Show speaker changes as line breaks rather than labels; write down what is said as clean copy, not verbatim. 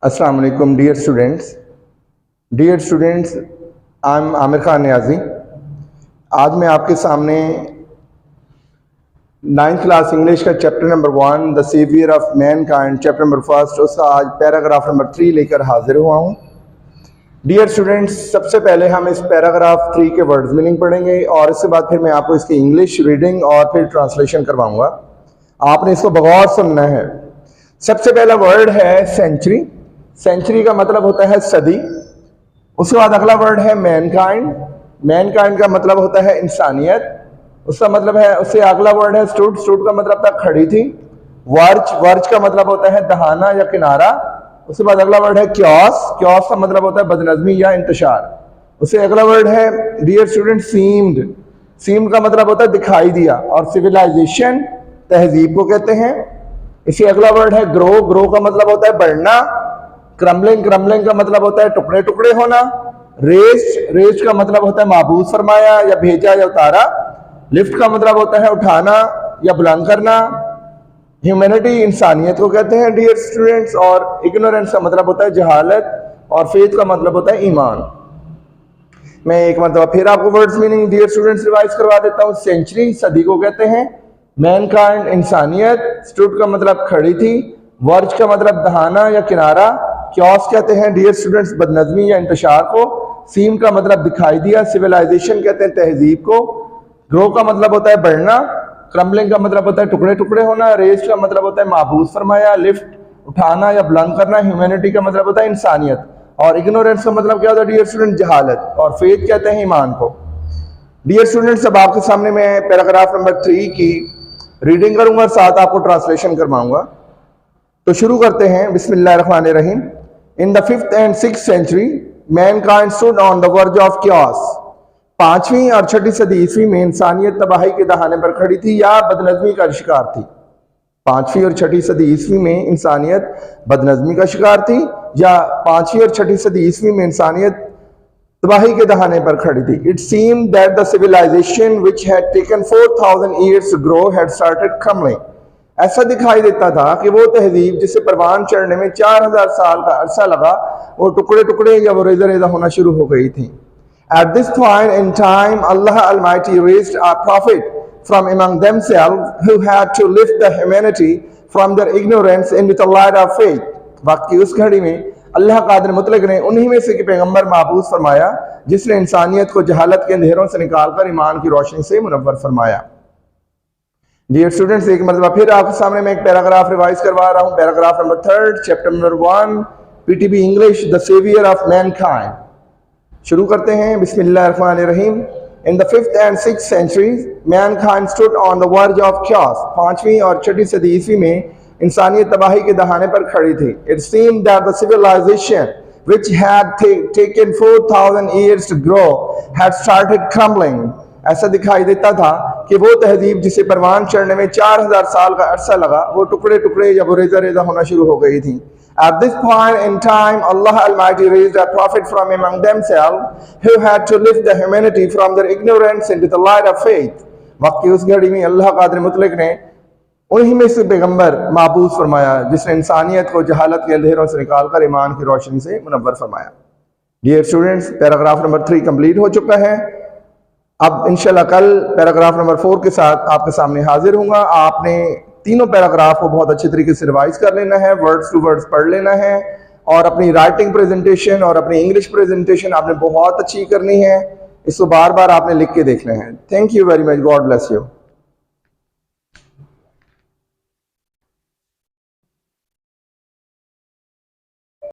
Assalamu alaikum dear students. Dear students, I am Aamir Khan Niazi. आज मैं आपके सामने 9th क्लास इंग्लिश का chapter number 1 the saviour of mankind chapter number 1 उसका आज पैराग्राफ नंबर 3 लेकर हाजिर हुआ हूँ। डियर स्टूडेंट्स, सबसे पहले हम इस पैराग्राफ 3 के वर्ड्स मीनिंग पढ़ेंगे और इसके बाद फिर मैं आपको इसकी इंग्लिश रीडिंग और फिर ट्रांसलेशन करवाऊंगा। आपने इसको बगौर सुनना है। सबसे पहला वर्ड है सेंचुरी। सेंचुरी का मतलब होता है सदी। उसके बाद अगला वर्ड है मैनकाइंड। मैनकाइंड का मतलब होता है इंसानियत। उसका मतलब है, उससे अगला वर्ड है स्टूड। स्टूड का मतलब था खड़ी थी। वर्च। वर्च का मतलब होता है दहाना या किनारा। उसके बाद अगला वर्ड है क्योस। क्योस का मतलब होता है बदनज़मी या इंतशार। उससे अगला वर्ड है डियर स्टूडेंट सीम्ड। सीम्ड का मतलब होता है दिखाई दिया। और सिविलाइजेशन तहजीब को कहते हैं। इसी अगला वर्ड है ग्रो। ग्रो का मतलब होता है बढ़ना। क्रम्बलिंग। क्रम्बलिंग का मतलब होता है टुकड़े टुकड़े होना। रेस्ट। रेस्ट का मतलब होता है महबूस फरमाया या भेजा या उतारा। लिफ्ट का मतलब होता है उठाना या बुलंद करना। ह्यूमैनिटी इंसानियत को कहते हैं डियर स्टूडेंट्स। और इग्नोरेंस का मतलब होता है जहालत। और फेथ का मतलब होता है ईमान। मैं एक मरतबा फिर आपको words meaning dear students revise करवा देता हूँ। सेंचुरी सदी को कहते हैं। मैनकाइंड इंसानियत। स्टूड का मतलब खड़ी थी। वर्च का मतलब दहाना या किनारा। क्योस कहते हैं डियर स्टूडेंट्स बदनज़मी या इंतशार को। सीम का मतलब दिखाई दिया। सिविलाइजेशन कहते हैं तहजीब को। ग्रो का मतलब होता है बढ़ना। क्रम्बलिंग का मतलब होता है टुकड़े टुकड़े होना। रेस्ट का मतलब होता है महबूस फरमाया। लिफ्ट उठाना या बुलंद करना। ह्यूमैनिटी का मतलब होता है इंसानियत। और इग्नोरेंस का मतलब क्या होता है डियर स्टूडेंट जहालत। और फेथ कहते हैं ईमान को। डियर स्टूडेंट्स, अब आपके सामने मैं पैराग्राफ नंबर 3 की रीडिंग करूंगा और साथ आपको ट्रांसलेशन करवाऊंगा। तो शुरू करते हैं। बिस्मिल्लाहिर्रहमानिर्रहीम। In the 5th and 6th century, mankind stood on the verge of chaos. 5वीं और 6ठी सदी ईस्वी में इंसानियत तबाही के दहाने पर खड़ी थी या बदनज़मी का शिकार थी। 5वीं और 6ठी सदी ईस्वी में इंसानियत बदनज़मी का शिकार थी या 5वीं और 6ठी सदी ईस्वी में इंसानियत तबाही के दहाने पर खड़ी थी। It seemed that the civilization which had taken 4,000 years to grow had started crumbling. ऐसा दिखाई देता था कि वो तहजीब जिसे परवान चढ़ने में 4,000 साल का अरसा लगा, वो टुकड़े टुकड़े या वो रेजा रेजा होना शुरू हो गई थी। At this point in time, Allah Almighty raised a prophet from among themselves who had to lift the humanity from their ignorance into the light of faith. वक्त की उस घड़ी में अल्लाह कादिर मुतलक ने उन्हीं में से कि पैगंबर महबूस फरमाया जिसने इंसानियत को जहालत के अंधेरों से निकालकर ईमान की रोशनी से मुनव्वर फरमाया। डियर स्टूडेंट्स, एक मरतबा फिर आपके सामने मैं एक पैराग्राफ रिवाइज करवा रहा हूँ। Paragraph number 3 chapter number 1 PTB English the saviour of mankind. शुरू करते हैं। बिस्मिल्लाहिर्रहमानिर्रहीम। In the 5th and 6th centuries, mankind stood on the verge of chaos. 5वीं और 6ठी सदी ईस्वी में इंसानियत तबाही के दहाने पर खड़ी थी। It seemed that the civilization which had taken 4,000 years to grow had started crumbling. ऐसा दिखाई देता था कि वो तहजीब जिसे परवान चढ़ने में 4,000 साल का अरसा लगा, वो टुकड़े टुकड़े या वो रेजा रेजा होना शुरू हो गई थी। At this point in time, Allah Almighty raised a prophet from among themselves who had to lift the humanity from their ignorance into the light of faith. वक्त की उस घड़ी में अल्लाह कादिर मुतलक ने उन्हीं में से पैगंबर महबूस फरमाया जिसने इंसानियत को जहालत के अंधेरों से निकालकर ईमान की रोशनी से मुनव्वर फरमाया। Dear students, paragraph number 3 complete हो चुका है। अब इंशाल्लाह कल पैराग्राफ नंबर 4 के साथ आपके सामने हाजिर हूँगा। आपने तीनों पैराग्राफ को बहुत अच्छे तरीके से रिवाइज कर लेना है, वर्ड्स टू वर्ड्स पढ़ लेना है और अपनी राइटिंग प्रेजेंटेशन और अपनी इंग्लिश प्रेजेंटेशन आपने बहुत अच्छी करनी है। इसको बार बार आपने लिख के देखना है। Thank you very much. God bless you.